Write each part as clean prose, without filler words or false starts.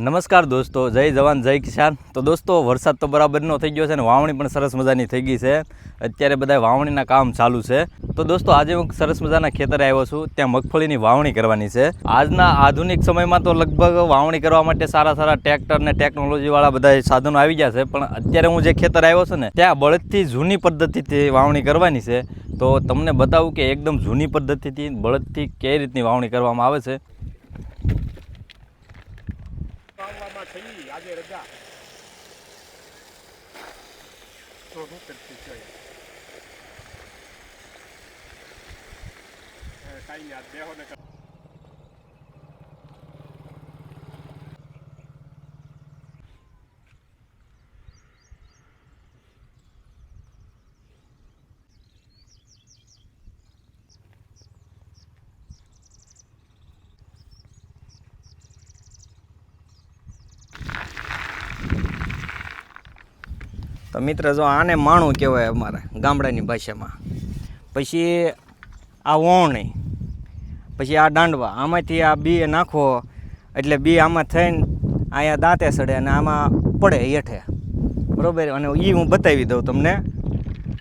નમસ્કાર દોસ્તો, જય જવાન જય કિસાન। તો દોસ્તો વરસાદ તો બરાબરનો થઈ ગયો છે ને વાવણી પણ સરસ મજાની થઈ ગઈ છે। અત્યારે બધા વાવણીના કામ ચાલુ છે। તો દોસ્તો આજે હું સરસ મજાના ખેતરે આવ્યો છું, ત્યાં મગફળીની વાવણી કરવાની છે। આજના આધુનિક સમયમાં તો લગભગ વાવણી કરવા માટે સારા ટ્રેક્ટર ને ટેકનોલોજીવાળા બધા સાધનો આવી ગયા છે, પણ અત્યારે હું જે ખેતર આવ્યો છું ને ત્યાં બળદથી જૂની પદ્ધતિથી વાવણી કરવાની છે। તો તમને બતાવું કે એકદમ જૂની પદ્ધતિથી બળદથી કઈ રીતની વાવણી કરવામાં આવે છે। આજે રજા તો શું કરતી છે કઈ નહીં આ દેહો ને તો મિત્ર જો આને માણું કહેવાય અમારા ગામડાની ભાષામાં। પછી આ વોણી, પછી આ દાંડવા, આમાંથી આ બી નાખો એટલે બી આમાં થઈને અહીંયા દાંતે સડે અને આમાં પડે હેઠે, બરાબર। અને એ હું બતાવી દઉં તમને।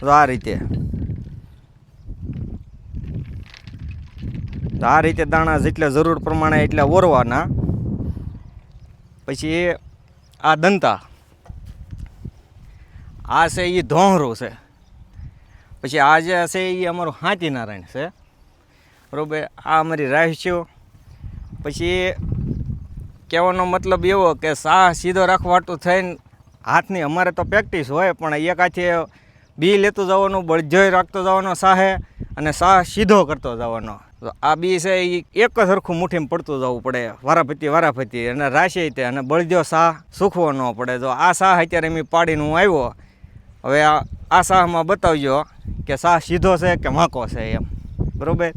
તો આ રીતે દાણા જેટલા જરૂર પ્રમાણે એટલા ઓરવાના। પછી આ દંતા, આ છે એ ધોંહરું છે। પછી આ જે છે એ અમારું હાથીનારાયણ છે, બરાબર। આ અમારી રાહસ્યો। પછી કહેવાનો મતલબ એવો કે સાહ સીધો રાખવાટું થઈને હાથની અમારે તો પ્રેક્ટિસ હોય, પણ એક હાથે બી લેતું જવાનું, બળજોય રાખતો જવાનો સાહે, અને સાહ સીધો કરતો જવાનો। તો આ બી છે એ એક જ સરખું મુઠ્ઠીમાં પડતું જવું પડે, વારાફરતી, અને રાશે તે, અને બળજો સાહ સૂકવો ન પડે। જો આ સાહ અત્યારે મેં પાડીને હું આવ્યો, હવે આ સાહમાં બતાવજો કે સાહ સીધો છે કે વાંકો છે એમ, બરાબર।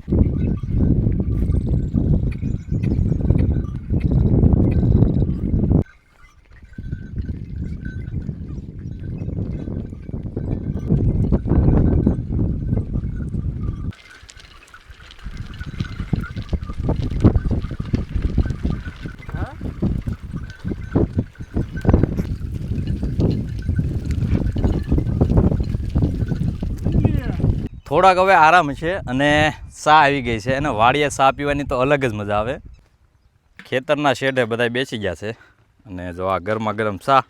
થોડાક હવે આરામ છે અને ચા આવી ગઈ છે, અને વાડીએ ચા પીવાની તો અલગ જ મજા આવે। ખેતરના શેઢે બધા બેસી ગયા છે, અને જો આ ગરમા ગરમ ચા।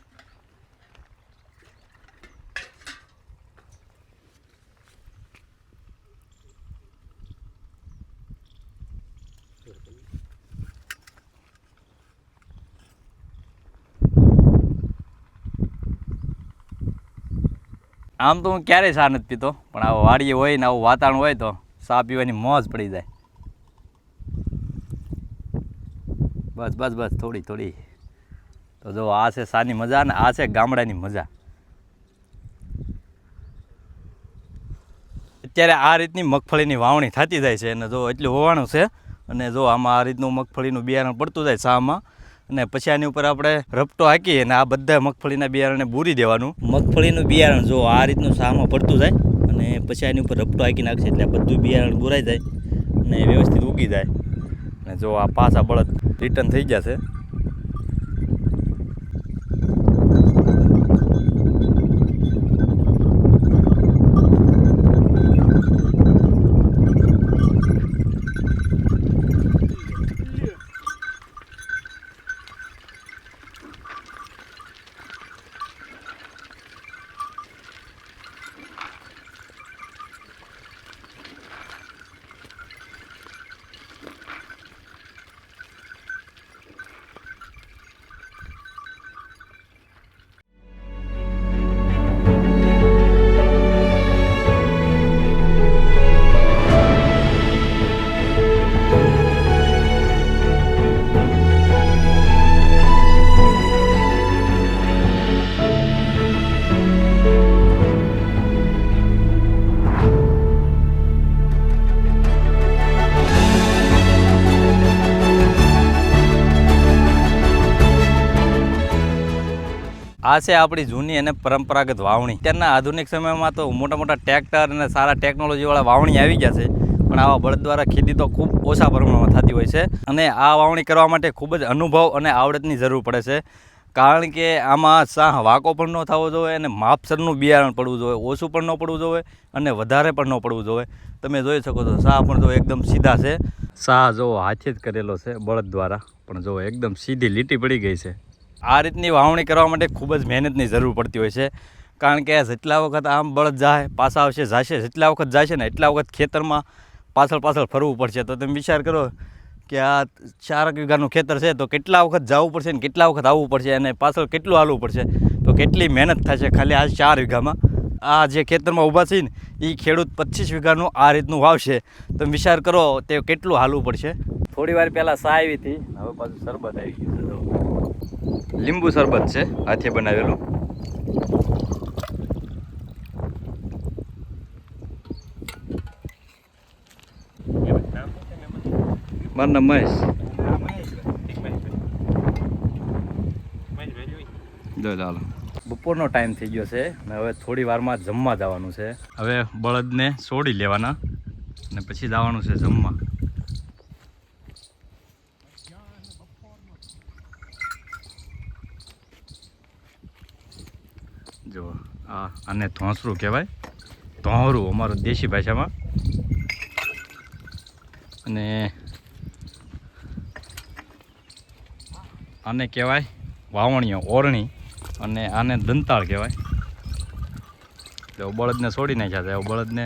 આમ તો હું ક્યારેય ચા નથી પીતો, પણ આવો વાડીએ હોય ને આવું વાતાવરણ હોય તો ચા પીવાની મોજ પડી જાય। બસ થોડી। તો જો આ છે ચાની મજા, ને આ છે ગામડાની મજા। અત્યારે આ રીતની મગફળીની વાવણી થતી જાય છે, અને જો એટલું હોવાનું છે, અને જો આમાં આ રીતનું મગફળીનું બિયારણ પડતું જાય ચામાં, અને પછી આની ઉપર આપણે રપટો હાંકીએ અને આ બધા મગફળીના બિયારણને બૂરી દેવાનું। મગફળીનું બિયારણ જો આ રીતનું શામાં પડતું જાય, અને પછી આની ઉપર રપટો હાંકી નાખશે એટલે આ બધું બિયારણ બુરાઈ જાય અને વ્યવસ્થિત ઉગી જાય। અને જો આ પાછા બળદ રિટર્ન થઈ જશે। આ છે આપણી જૂની અને પરંપરાગત વાવણી। અત્યારના આધુનિક સમયમાં તો મોટા મોટા ટ્રેક્ટર અને સારા ટેકનોલોજીવાળા વાવણી આવી ગયા છે, પણ આવા બળદ દ્વારા ખેતી તો ખૂબ ઓછા પ્રમાણમાં થતી હોય છે અને આ વાવણી કરવા માટે ખૂબ જ અનુભવ અને આવડતની જરૂર પડે છે. કારણ કે આમાં સાહ વાંકો પણ ન થવો જોઈએ અને માપસરનું બિયારણ પડવું જોઈએ, ઓછું પણ ન પડવું જોઈએ અને વધારે પણ ન પડવું જોઈએ. તમે જોઈ શકો છો સાહ પણ જો એકદમ સીધા છે. સાહ જો હાથે જ કરેલો છે બળદ દ્વારા, પણ જો એકદમ સીધી લીટી પડી ગઈ છે. આ રીતની વાવણી કરવા માટે ખૂબ જ મહેનતની જરૂર પડતી હોય છે. કારણ કે જેટલા વખત આમ બળદ જાય પાછા આવશે જશે, જેટલા વખત જાય છે ને એટલા વખત ખેતરમાં પાછળ ફરવું પડશે. તો તમે વિચાર કરો કે આ 4 વીઘાનું ખેતર છે તો કેટલા વખત જવું પડશે ને કેટલા વખત આવવું પડશે અને પાછળ કેટલું હાલવું પડશે, તો કેટલી મહેનત થશે ખાલી આ 4 વીઘામાં. આ જે ખેતરમાં ઊભા છે ને એ ખેડૂત 25 વીઘાનું આ રીતનું વાવશે. તમે વિચાર કરો તે કેટલું હાલવું પડશે. થોડી વાર પહેલાં સા આવી હતી, હવે પાછું શરબત આવી ગયું છે. લીંબુ શરબત છે હાથે બનાવેલું. મારું નામ મહેશ. જો ચાલો બપોરનો ટાઈમ થઈ ગયો છે ને હવે થોડી વારમાં જમવા જવાનું છે. હવે બળદને છોડી લેવાના અને પછી જવાનું છે જમવા. જો આને ધોંસરું કહેવાય, ધોંરું અમારું દેશી ભાષામાં. અને આને કહેવાય વાવણીઓ ઓરણી અને આને દંતાળ કહેવાય. તો બળદને છોડી નાખ્યા છે. બળદને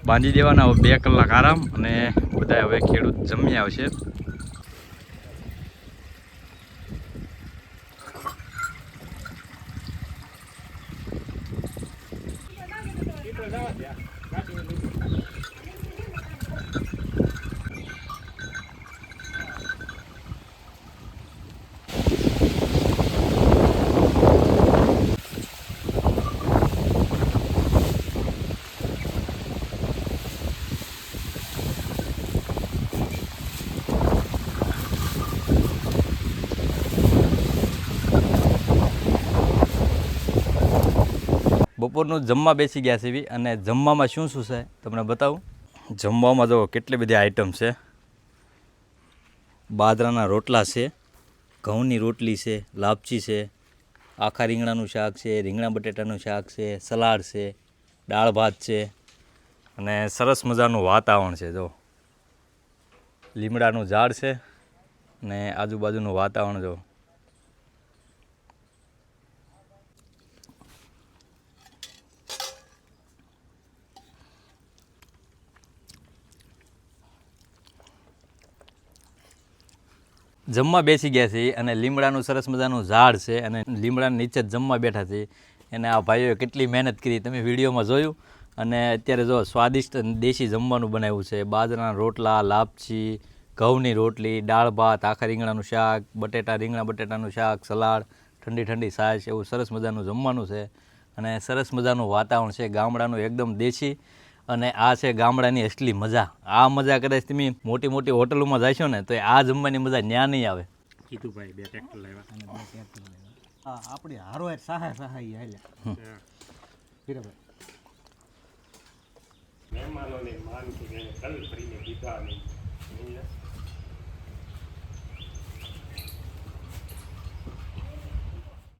બાંધી દેવાના. હવે 2 કલાક આરામ અને બધા હવે ખેડૂત જમી આવશે. બપોરનું જમવા બેસી ગયા છે અને જમવામાં શું શું છે તમને બતાવું. જમવામાં જો કેટલી બધી આઈટમ છે. બાજરાના રોટલા છે, ઘઉંની રોટલી છે, લાપસી છે, આખા રીંગણાનું શાક છે, રીંગણા બટેટાનું શાક છે, સલાડ છે, દાળ ભાત છે અને સરસ મજાનું વાતાવરણ છે. જો લીમડાનું ઝાડ છે અને આજુબાજુનું વાતાવરણ જો. જમવા બેસી ગયા છે અને લીમડાનું સરસ મજાનું ઝાડ છે અને લીમડાની નીચે જ જમવા બેઠા છે. એને આ ભાઈઓએ કેટલી મહેનત કરી તમે વિડીયોમાં જોયું. અને અત્યારે જો સ્વાદિષ્ટ દેશી જમવાનું બનાવ્યું છે. બાજરાના રોટલા, લાપસી, ઘઉંની રોટલી, દાળ ભાત, આખા રીંગણાનું શાક, રીંગણા બટેટાનું શાક, સલાડ, ઠંડી ઠંડી છાશ, એવું સરસ મજાનું જમવાનું છે. અને સરસ મજાનું વાતાવરણ છે ગામડાનું એકદમ દેશી. અને આ છે ગામડાની અસલી મજા. આ મજા કદાચ તમે મોટી મોટી હોટલોમાં જશો ને તો આ જમવાની મજા ન્યા નહીં આવે. કીધું ભાઈ 2 ટ્રેક્ટર લાવ્યા. હા આપણી હારો સહાય હાલ્યા હીરાભાઈ. મહેમાનોને માન કે કલ ફરીને દીધા નહીં.